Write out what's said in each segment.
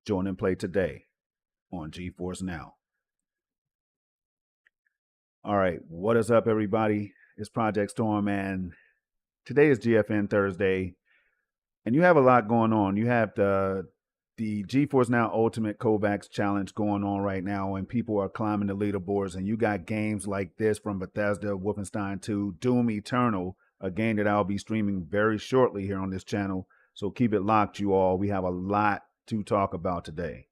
Join and play today on GeForce Now. All right, what is up, everybody? It's Project Storm, and today is GFN Thursday, and you have a lot going on. You have the GeForce Now Ultimate KovaaK's Challenge going on right now, and people are climbing the leaderboards, and you got games like this from Bethesda, Wolfenstein 2, Doom Eternal, a game that I'll be streaming very shortly here on this channel, so keep it locked, you all. We have a lot to talk about today.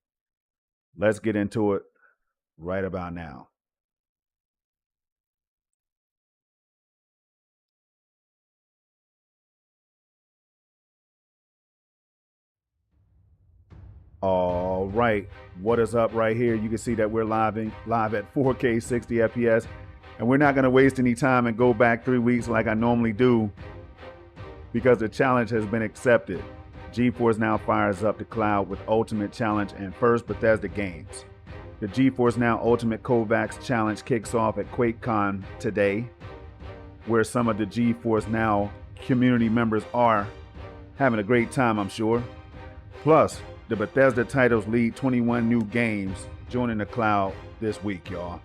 Let's get into it right about now. All right, what is up right here? You can see that we're live at 4K 60 FPS, and we're not going to waste any time and go back 3 weeks like I normally do, because the challenge has been accepted. GeForce Now fires up the cloud with Ultimate Challenge and first Bethesda games. The GeForce Now Ultimate KovaaK's Challenge kicks off at QuakeCon today, where some of the GeForce Now community members are having a great time, I'm sure. Plus, the Bethesda titles lead 21 new games joining the cloud this week, y'all.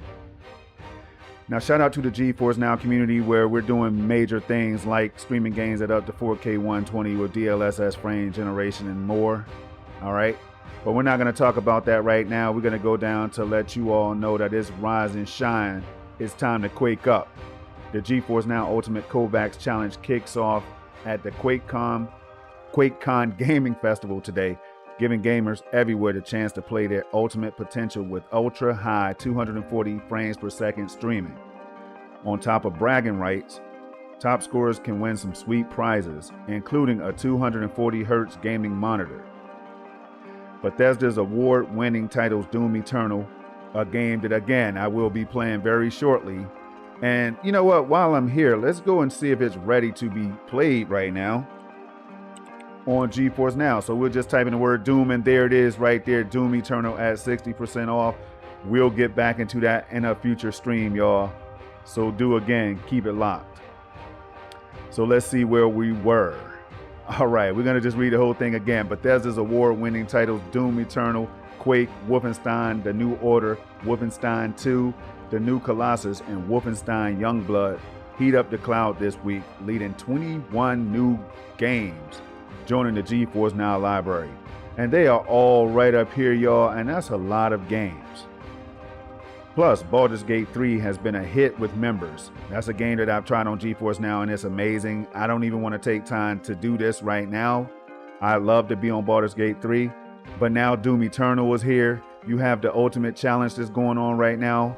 Now, shout out to the GeForce Now community, where we're doing major things like streaming games at up to 4K 120 with DLSS frame generation and more. All right. But we're not going to talk about that right now. We're going to go down to let you all know that it's rise and shine. It's time to quake up. The GeForce Now Ultimate KovaaK's Challenge kicks off at the QuakeCon Gaming Festival today, giving gamers everywhere the chance to play their ultimate potential with ultra high 240 frames per second streaming. On top of bragging rights, top scorers can win some sweet prizes, including a 240 Hz gaming monitor. Bethesda's award-winning titles Doom Eternal, a game that, again, I will be playing very shortly. And you know what, while I'm here, let's go and see if it's ready to be played right now on GeForce Now. So we'll just type in the word Doom, and there it is right there, Doom Eternal at 60% off. We'll get back into that in a future stream, y'all. So do again, keep it locked. So let's see where we were. All right, we're gonna just read the whole thing again. Bethesda's award-winning titles Doom Eternal, Quake, Wolfenstein, The New Order, Wolfenstein 2, The New Colossus, and Wolfenstein Youngblood heat up the cloud this week, leading 21 new games joining the GeForce Now library. And they are all right up here, y'all, and that's a lot of games. Plus, Baldur's Gate 3 has been a hit with members. That's a game that I've tried on GeForce Now, and it's amazing. I don't even want to take time to do this right now. I love to be on Baldur's Gate 3, but now Doom Eternal is here. You have the Ultimate Challenge that's going on right now.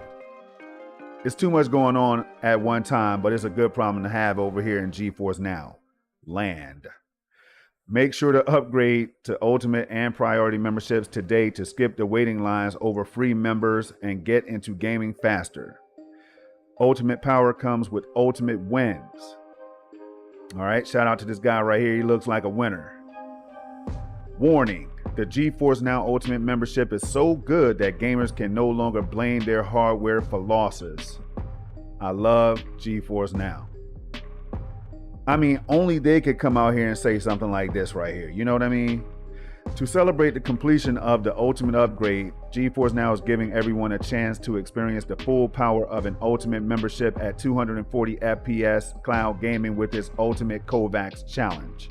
It's too much going on at one time, but it's a good problem to have over here in GeForce Now land. Make sure to upgrade to Ultimate and Priority memberships today to skip the waiting lines over free members and get into gaming faster. Ultimate power comes with ultimate wins. All right, shout out to this guy right here. He looks like a winner. Warning, the GeForce Now Ultimate membership is so good that gamers can no longer blame their hardware for losses. I love GeForce Now. I mean, only they could come out here and say something like this right here. You know what I mean? To celebrate the completion of the Ultimate upgrade, GeForce Now is giving everyone a chance to experience the full power of an Ultimate membership at 240 FPS cloud gaming with this Ultimate KovaaK's Challenge.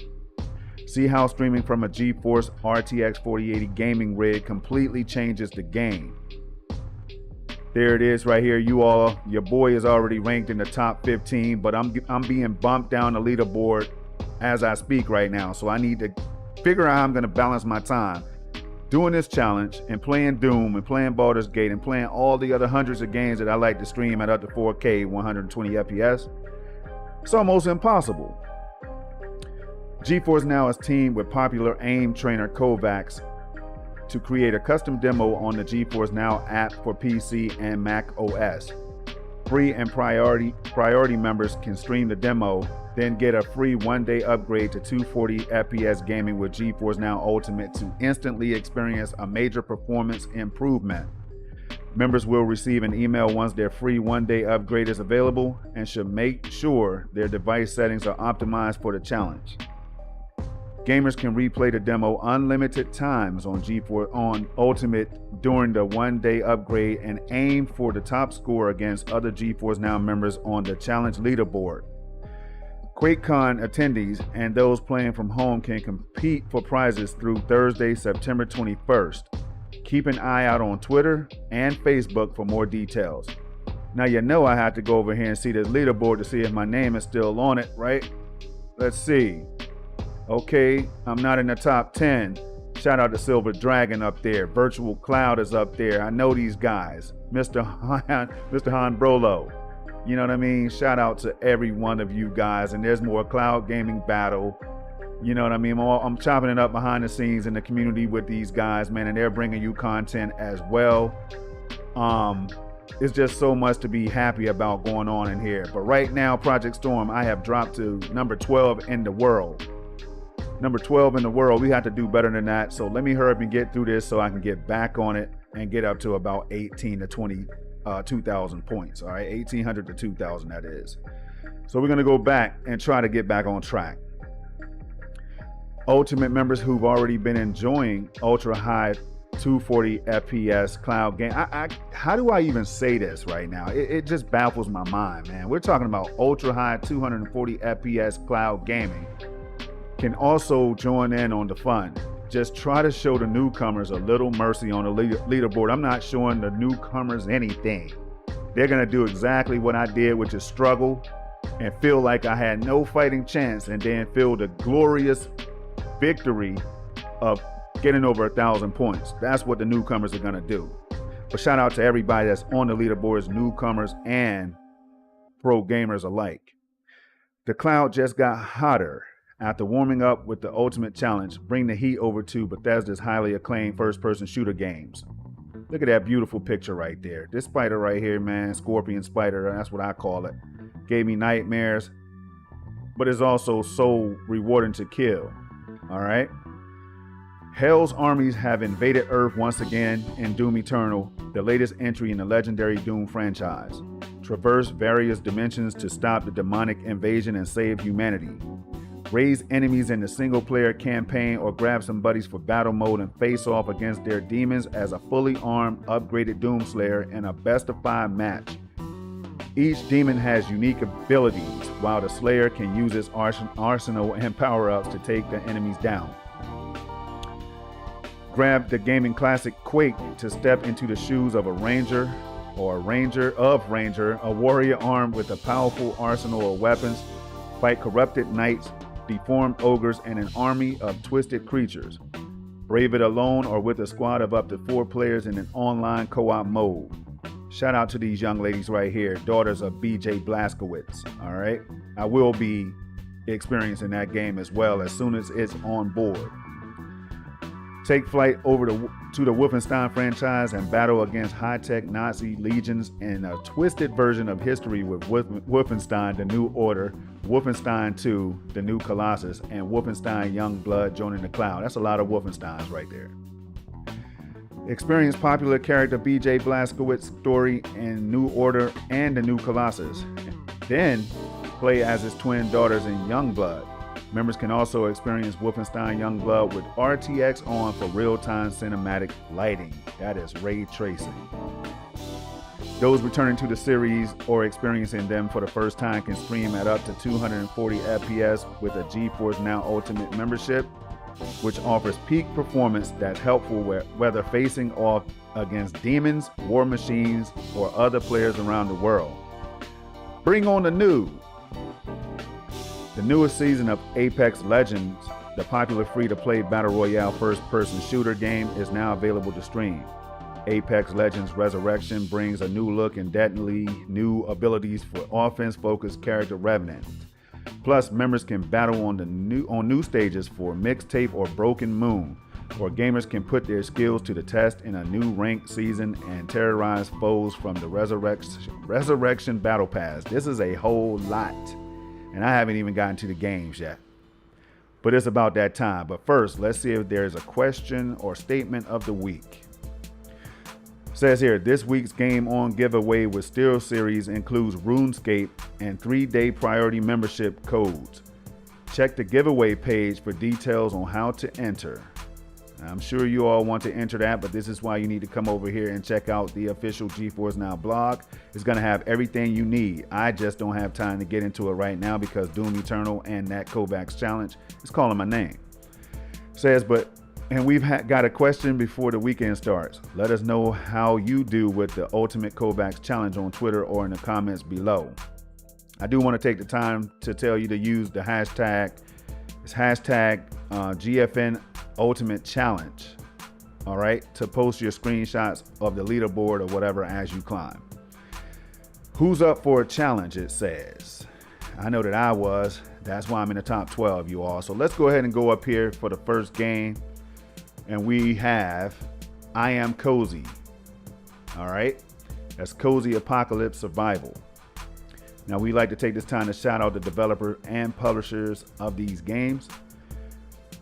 See how streaming from a GeForce RTX 4080 gaming rig completely changes the game. There it is right here, you all. Your boy is already ranked in the top 15, but I'm being bumped down the leaderboard as I speak right now. So I need to figure out how I'm going to balance my time doing this challenge and playing Doom and playing Baldur's Gate and playing all the other hundreds of games that I like to stream at up to 4K 120 FPS. It's almost impossible. GeForce Now is teamed with popular aim trainer KovaaK's to create a custom demo on the GeForce Now app for PC and Mac OS. Free and priority members can stream the demo, then get a free one-day upgrade to 240 FPS gaming with GeForce Now Ultimate to instantly experience a major performance improvement. Members will receive an email once their free one-day upgrade is available and should make sure their device settings are optimized for the challenge. Gamers can replay the demo unlimited times on GeForce on Ultimate during the one-day upgrade and aim for the top score against other GeForce Now members on the challenge leaderboard. QuakeCon attendees and those playing from home can compete for prizes through Thursday, September 21st. Keep an eye out on Twitter and Facebook for more details. Now you know I have to go over here and see this leaderboard to see if my name is still on it, right? Let's see. Okay, I'm not in the top 10. Shout out to Silver Dragon up there. Virtual Cloud is up there. I know these guys. Mr. Han Brolo. You know what I mean? Shout out to every one of you guys. And there's more cloud gaming battle. You know what I mean? I'm chopping it up behind the scenes in the community with these guys, man, and they're bringing you content as well. It's just so much to be happy about going on in here. But right now, Project Storm, I have dropped to number 12 in the world. Number 12 in the world. We have to do better than that. So let me hurry up and get through this so I can get back on it and get up to about 18 to 2,000 points. All right, 1,800 to 2,000, that is. So we're going to go back and try to get back on track. Ultimate members who've already been enjoying ultra high 240 FPS cloud game. How do I even say this right now? It just baffles my mind, man. We're talking about ultra high 240 FPS cloud gaming. Can also join in on the fun. Just try to show the newcomers a little mercy on the leaderboard. I'm not showing the newcomers anything. They're gonna do exactly what I did, which is struggle and feel like I had no fighting chance, and then feel the glorious victory of getting over 1,000 points. That's what the newcomers are gonna do. But shout out to everybody that's on the leaderboards, newcomers and pro gamers alike. The cloud just got hotter. After warming up with the Ultimate Challenge, bring the heat over to Bethesda's highly acclaimed first-person shooter games. Look at that beautiful picture right there. This spider right here, man, Scorpion Spider, that's what I call it. Gave me nightmares, but it's also so rewarding to kill. All right. Hell's armies have invaded Earth once again in Doom Eternal, the latest entry in the legendary Doom franchise. Traverse various dimensions to stop the demonic invasion and save humanity. Raise enemies in the single-player campaign or grab some buddies for battle mode and face off against their demons as a fully armed, upgraded Doomslayer in a best-of-5 match. Each demon has unique abilities, while the Slayer can use its arsenal and power-ups to take the enemies down. Grab the gaming classic Quake to step into the shoes of a ranger, a warrior armed with a powerful arsenal of weapons, fight corrupted knights, deformed ogres, and an army of twisted creatures. Brave it alone or with a squad of up to 4 players in an online co-op mode. Shout out to these young ladies right here, daughters of BJ Blazkowicz. All right, I will be experiencing that game as well as soon as it's on board. Take flight over to the Wolfenstein franchise and battle against high-tech Nazi legions in a twisted version of history with Wolfenstein: The New Order, Wolfenstein 2, The New Colossus, and Wolfenstein Youngblood joining the cloud. That's a lot of Wolfensteins right there. Experience popular character BJ Blazkowicz's story in New Order and The New Colossus. Then play as his twin daughters in Youngblood. Members can also experience Wolfenstein Youngblood with RTX on for real-time cinematic lighting. That is ray tracing. Those returning to the series or experiencing them for the first time can stream at up to 240 FPS with a GeForce NOW Ultimate membership, which offers peak performance that's helpful whether facing off against demons, war machines, or other players around the world. Bring on the new. The newest season of Apex Legends, the popular free-to-play battle royale first-person shooter game, is now available to stream. Apex Legends Resurrection brings a new look and deadly new abilities for offense-focused character Revenant. Plus, members can battle on new stages for Mixtape or Broken Moon, or gamers can put their skills to the test in a new ranked season and terrorize foes from the Resurrection Battle Pass. This is a whole lot, and I haven't even gotten to the games yet. But it's about that time. But first, let's see if there's a question or statement of the week. Says here, this week's Game On giveaway with SteelSeries includes RuneScape and 3-day priority membership codes. Check the giveaway page for details on how to enter. I'm sure you all want to enter that, but this is why you need to come over here and check out the official GeForce Now blog. It's going to have everything you need. I just don't have time to get into it right now because Doom Eternal and that KovaaK's challenge is calling my name. Says, and we've got a question before the weekend starts. Let us know how you do with the ultimate KovaaK's challenge on Twitter or in the comments below. I do want to take the time to tell you to use the hashtag. It's hashtag GFN Ultimate Challenge. All right, to post your screenshots of the leaderboard or whatever as you climb. Who's up for a challenge? It says. I know that I was. That's why I'm in the top 12, you all. So let's go ahead and go up here for the first game. And we have I Am Cozy. All right, that's Cozy Apocalypse Survival. Now, we like to take this time to shout out the developer and publishers of these games.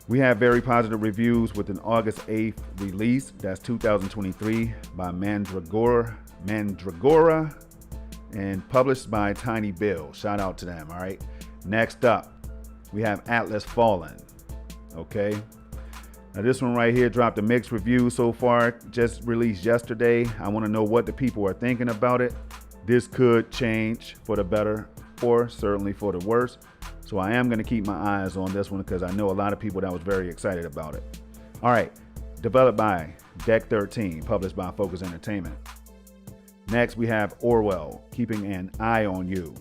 We have very positive reviews with an August 8th release. That's 2023 by Mandragora and published by Tiny Bill. Shout out to them, all right? Next up, we have Atlas Fallen, okay? Now, this one right here dropped a mixed review so far, just released yesterday. I want to know what the people are thinking about it. This could change for the better or certainly for the worse. So I am going to keep my eyes on this one because I know a lot of people that was very excited about it. All right. Developed by Deck 13, published by Focus Entertainment. Next, we have Orwell, Keeping an Eye on You.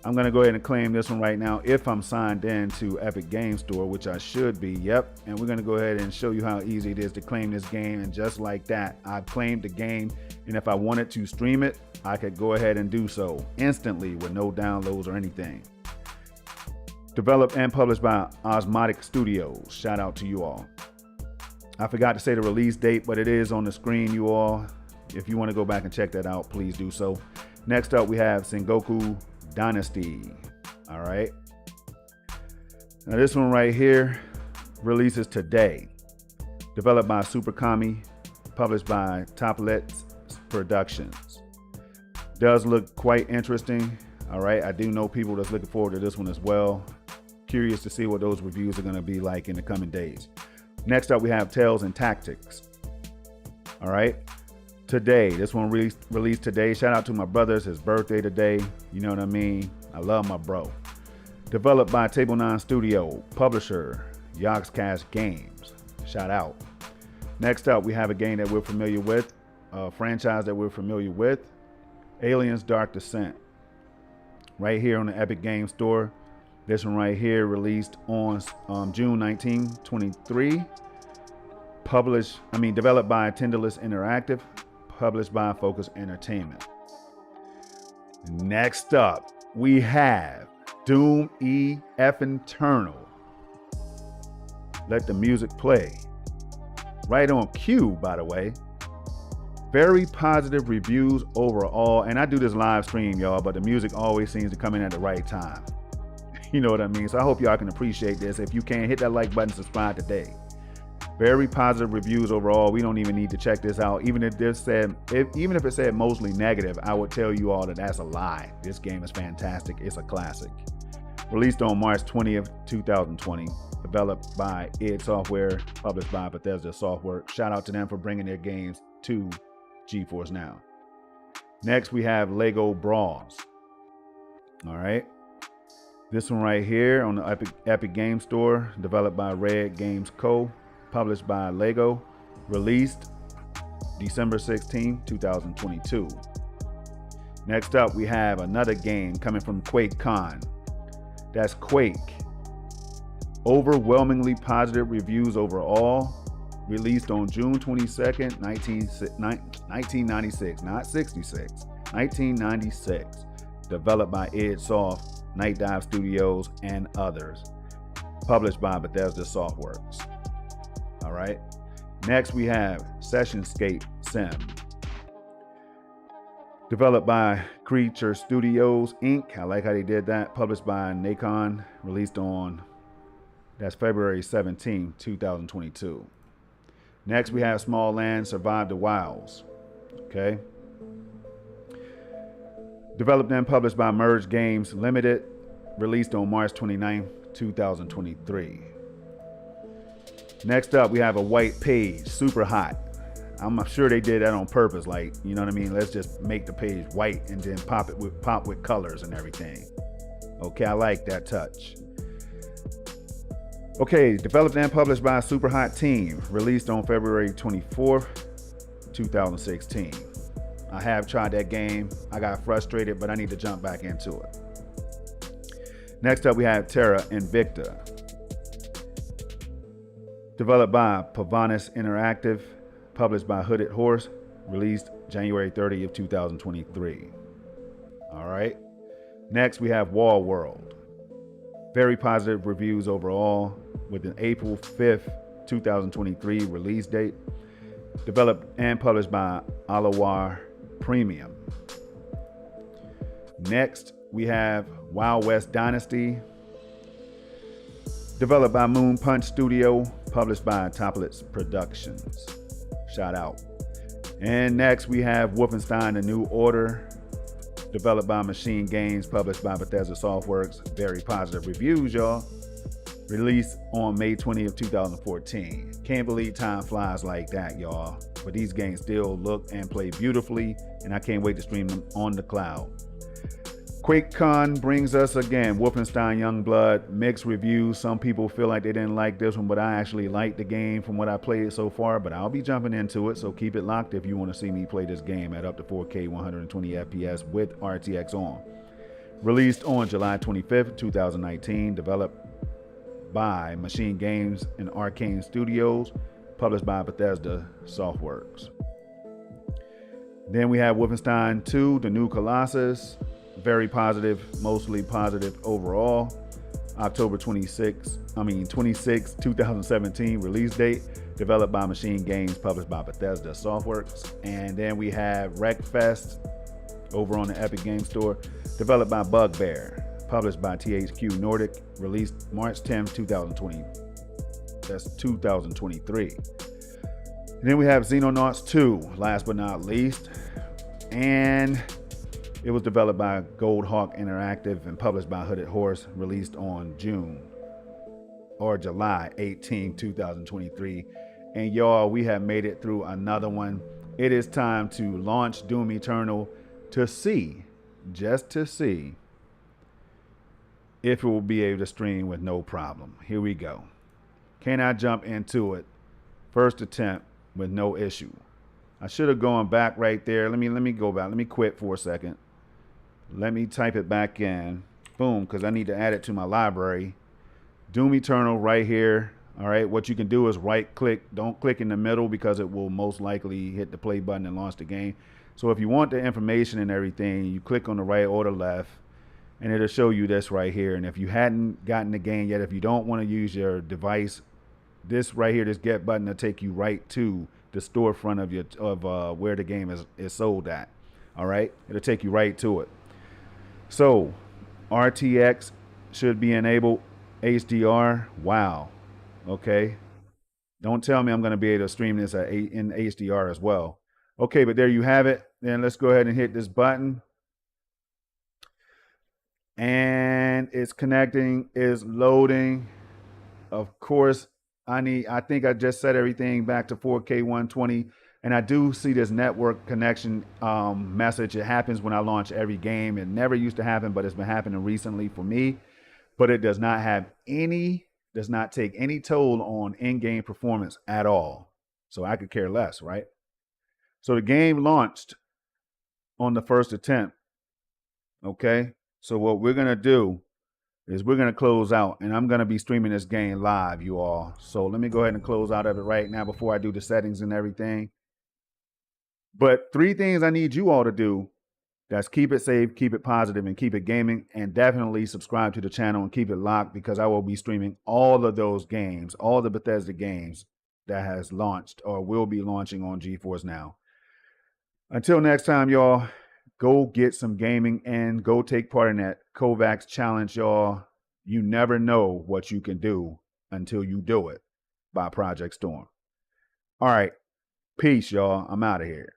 I'm going to go ahead and claim this one right now if I'm signed in to Epic Game Store, which I should be. Yep. And we're going to go ahead and show you how easy it is to claim this game. And just like that, I've claimed the game. And if I wanted to stream it, I could go ahead and do so instantly with no downloads or anything. Developed and published by Osmotic Studios. Shout out to you all. I forgot to say the release date, but it is on the screen, you all. If you want to go back and check that out, please do so. Next up, we have Sengoku Dynasty. All right. Now this one right here releases today. Developed by Super Kami, published by Toplet Productions. Does look quite interesting. All right. I do know people that's looking forward to this one as well. Curious to see what those reviews are going to be like in the coming days. Next up, we have Tales and Tactics. All right. Today, this one released today. Shout out to my brother. It's his birthday today. You know what I mean? I love my bro. Developed by Table 9 Studio. Publisher, KovaaK's Games. Shout out. Next up, we have a game that we're familiar with. A franchise that we're familiar with. Aliens Dark Descent. Right here on the Epic Game Store. This one right here released on June 19, 2023. Developed by Tenderless Interactive. Published by Focus Entertainment. Next up, we have Doom Eternal. Let the music play. Right on cue, by the way. Very positive reviews overall. And I do this live stream, y'all, but the music always seems to come in at the right time. You know what I mean? So I hope y'all can appreciate this. If you can, hit that like button, subscribe today. Very positive reviews overall. We don't even need to check this out. Even if it said mostly negative, I would tell you all that that's a lie. This game is fantastic. It's a classic. Released on March 20th, 2020. Developed by id Software. Published by Bethesda Software. Shout out to them for bringing their games to GeForce Now. Next, we have Lego Brawls. All right. This one right here on the Epic Game Store. Developed by Red Games Co. Published by Lego, released December 16, 2022. Next up, we have another game coming from QuakeCon. That's Quake. Overwhelmingly positive reviews overall. Released on June 22nd, 1996, not 66, 1996. Developed by id Soft, Night Dive Studios, and others. Published by Bethesda Softworks. All right. Next, we have Sessionscape Sim. Developed by Creature Studios, Inc. I like how they did that. Published by Nacon. Released on, that's February 17, 2022. Next, we have Small Land Survive the Wilds. Okay. Developed and published by Merge Games Limited. Released on March 29, 2023. Next up, we have a white page, super hot. I'm sure they did that on purpose, like, you know what I mean? Let's just make the page white and then pop with colors and everything. Okay, I like that touch. Okay, developed and published by a super hot team, released on February 24th, 2016. I have tried that game. I got frustrated, but I need to jump back into it. Next up, we have Terra Invicta. Developed by KovaaK's Interactive, published by Hooded Horse, released January 30th, 2023. All right. Next, we have Wall World. Very positive reviews overall, with an April 5th, 2023 release date. Developed and published by Alawar Premium. Next, we have Wild West Dynasty. Developed by Moon Punch Studio, published by Toplets Productions. Shout out. And next, we have Wolfenstein: The New Order. Developed by Machine Games, published by Bethesda Softworks. Very positive reviews, y'all. Released on May 20th, 2014. Can't believe time flies like that, y'all. But these games still look and play beautifully, and I can't wait to stream them on the cloud. QuakeCon brings us again Wolfenstein Youngblood, mixed reviews. Some people feel like they didn't like this one, but I actually liked the game from what I played so far, but I'll be jumping into it, so keep it locked if you want to see me play this game at up to 4K 120 FPS with RTX on. Released on July 25th, 2019, developed by Machine Games and Arcane Studios, published by Bethesda Softworks. Then we have Wolfenstein 2, The New Colossus. Very positive, mostly positive overall. October 26, 2017 release date. Developed by Machine Games, published by Bethesda Softworks. And then we have Wreckfest over on the Epic Game Store. Developed by Bugbear, published by THQ Nordic. Released March 10th, 2020. That's 2023. And then we have Xenonauts 2, last but not least. And it was developed by Goldhawk Interactive and published by Hooded Horse, released on July 18, 2023. And y'all, we have made it through another one. It is time to launch Doom Eternal to see, just to see, if it will be able to stream with no problem. Here we go. Can I jump into it? First attempt with no issue. I should have gone back right there. Let me go back. Let me quit for a second. Let me type it back in. Boom, because I need to add it to my library. Doom Eternal right here. All right, what you can do is right click. Don't click in the middle because it will most likely hit the play button and launch the game. So if you want the information and everything, you click on the right or the left, and it'll show you this right here. And if you hadn't gotten the game yet, if you don't want to use your device, this right here, this get button, will take you right to the storefront of where the game is sold at. All right, it'll take you right to it. So RTX should be enabled. HDR, wow. Okay, don't tell me I'm going to be able to stream this in HDR as well. Okay, but there you have it. Then let's go ahead and hit this button. And it's connecting, it's loading. Of course, I think I just set everything back to 4K 120. And I do see this network connection message. It happens when I launch every game. It never used to happen, but it's been happening recently for me. But it does not take any toll on in-game performance at all. So I could care less, right? So the game launched on the first attempt. Okay. So what we're going to do is we're going to close out, and I'm going to be streaming this game live, you all. So let me go ahead and close out of it right now before I do the settings and everything. But 3 things I need you all to do. That's keep it safe, keep it positive, and keep it gaming. And definitely subscribe to the channel and keep it locked, because I will be streaming all of those games, all the Bethesda games that has launched or will be launching on GeForce Now. Until next time, y'all, go get some gaming and go take part in that KovaaK's challenge, y'all. You never know what you can do until you do it, by Project Storm. All right. Peace, y'all. I'm out of here.